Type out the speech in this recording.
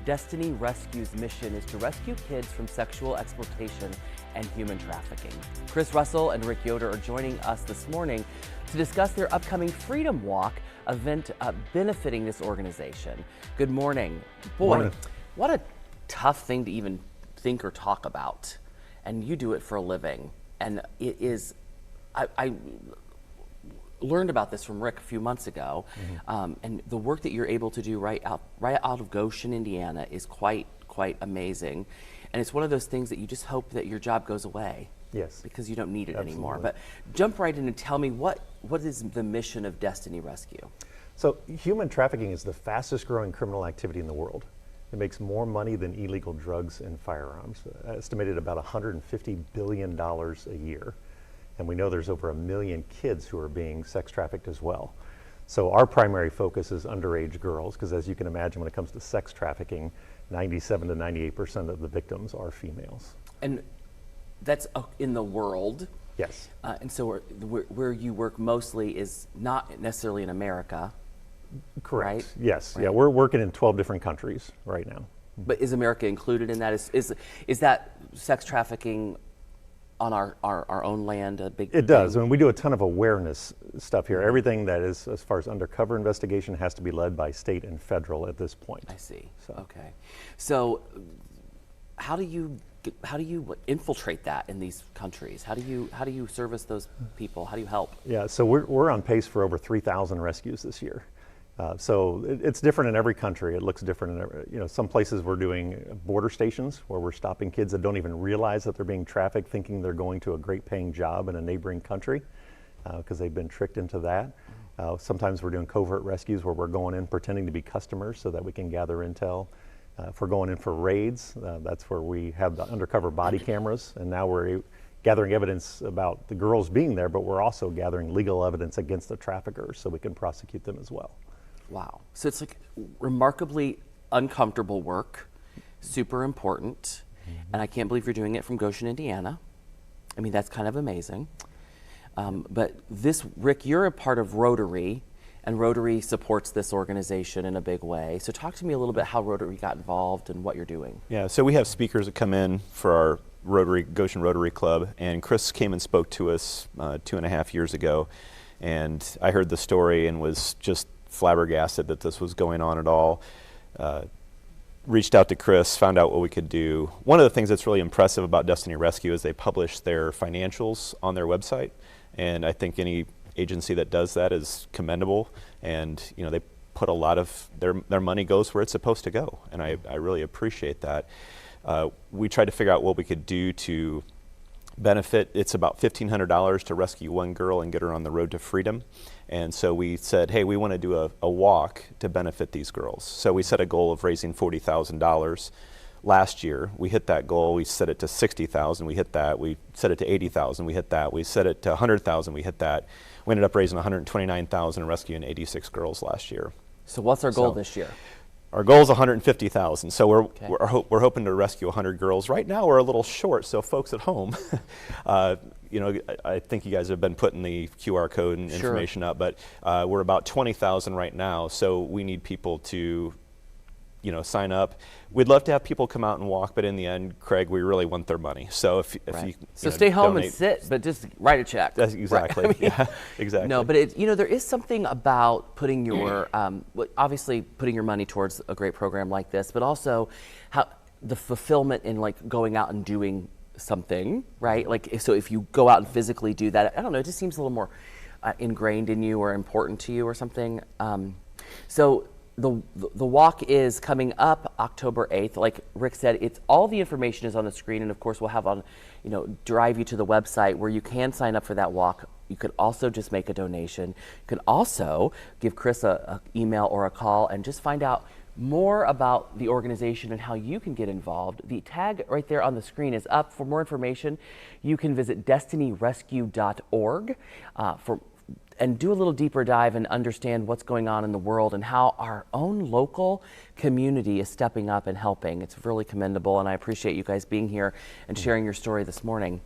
Destiny Rescue's mission is to rescue kids from sexual exploitation and human trafficking. Chris Russell and Rick Yoder are joining us this morning to discuss their upcoming Freedom Walk event benefiting this organization. Good morning. Boy, Morning. What a tough thing to even think or talk about. And you do it for a living. And it is, I learned about this from Rick a few months ago, and the work that you're able to do right out of Goshen, Indiana, is quite amazing. And it's one of those things that you just hope that your job goes away. Yes. Because you don't need it Absolutely. anymore. But jump right in and tell me what is the mission of Destiny Rescue? So human trafficking is the fastest growing criminal activity in the world. It makes more money than illegal drugs and firearms, estimated about $150 billion a year. And we know there's over 1 million kids who are being sex trafficked as well. So our primary focus is underage girls, because as you can imagine, when it comes to sex trafficking, 97 to 98% of the victims are females. And that's in the world. Yes. And so where you work mostly is not necessarily in America. Correct. Right? Yes. Right. Yeah, we're working in 12 different countries right now. But is America included in that? Is that sex trafficking on our own land a big It does. thing? I mean, we do a ton of awareness stuff here. Everything that is, as far as undercover investigation, has to be led by state and federal at this point. I see. So. Okay. So how do you infiltrate that in these countries? How do you service those people? How do you help? Yeah, so we're on pace for over 3,000 rescues this year. So it's different in every country. It looks different in every, some places we're doing border stations where we're stopping kids that don't even realize that they're being trafficked, thinking they're going to a great paying job in a neighboring country because they've been tricked into that. Sometimes we're doing covert rescues where we're going in pretending to be customers so that we can gather intel. If we're going in for raids, that's where we have the undercover body cameras, and now we're gathering evidence about the girls being there, but we're also gathering legal evidence against the traffickers so we can prosecute them as well. Wow. So it's like remarkably uncomfortable work, super important, and I can't believe you're doing it from Goshen, Indiana. I mean, that's kind of amazing. But this, Rick, you're a part of Rotary, and Rotary supports this organization in a big way. So talk to me a little bit how Rotary got involved and what you're doing. Yeah, so we have speakers that come in for our Goshen Rotary Club, and Chris came and spoke to us 2.5 years ago, and I heard the story and was just flabbergasted that this was going on at all. Reached out to Chris, found out what we could do. One of the things that's really impressive about Destiny Rescue is they publish their financials on their website, and I think any agency that does that is commendable, and they put a lot of their money goes where it's supposed to go, and I really appreciate that. We tried to figure out what we could do to benefit. It's about $1,500 to rescue one girl and get her on the road to freedom. And so we said, hey, we want to do a walk to benefit these girls. So we set a goal of raising $40,000. Last year, we hit that goal. We set it to $60,000. We hit that. We set it to $80,000. We hit that. We set it to $100,000. We hit that. We ended up raising $129,000 and rescuing 86 girls last year. So what's our goal this year? Our goal is $150,000, so we're hoping to rescue 100 girls. Right now, we're a little short, so folks at home, I think you guys have been putting the QR code and information up, but we're about 20,000 right now, so we need people to, sign up. We'd love to have people come out and walk, but in the end, Craig, we really want their money. So if you so stay home donate, and sit, but just write a check. That's exactly. Right? I mean, yeah, exactly. No, but there is something about putting your obviously putting your money towards a great program like this, but also how the fulfillment in like going out and doing something, right? Like so if you go out and physically do that, I don't know, it just seems a little more ingrained in you or important to you or something. So the walk is coming up October 8th. Like Rick said, it's all the information is on the screen, and of course we'll have on, drive you to the website where you can sign up for that walk. You could also just make a donation. You can also give Chris a email or a call and just find out more about the organization and how you can get involved. The tag right there on the screen is up. For more information, you can visit destinyrescue.org and do a little deeper dive and understand what's going on in the world and how our own local community is stepping up and helping. It's really commendable, and I appreciate you guys being here and sharing your story this morning.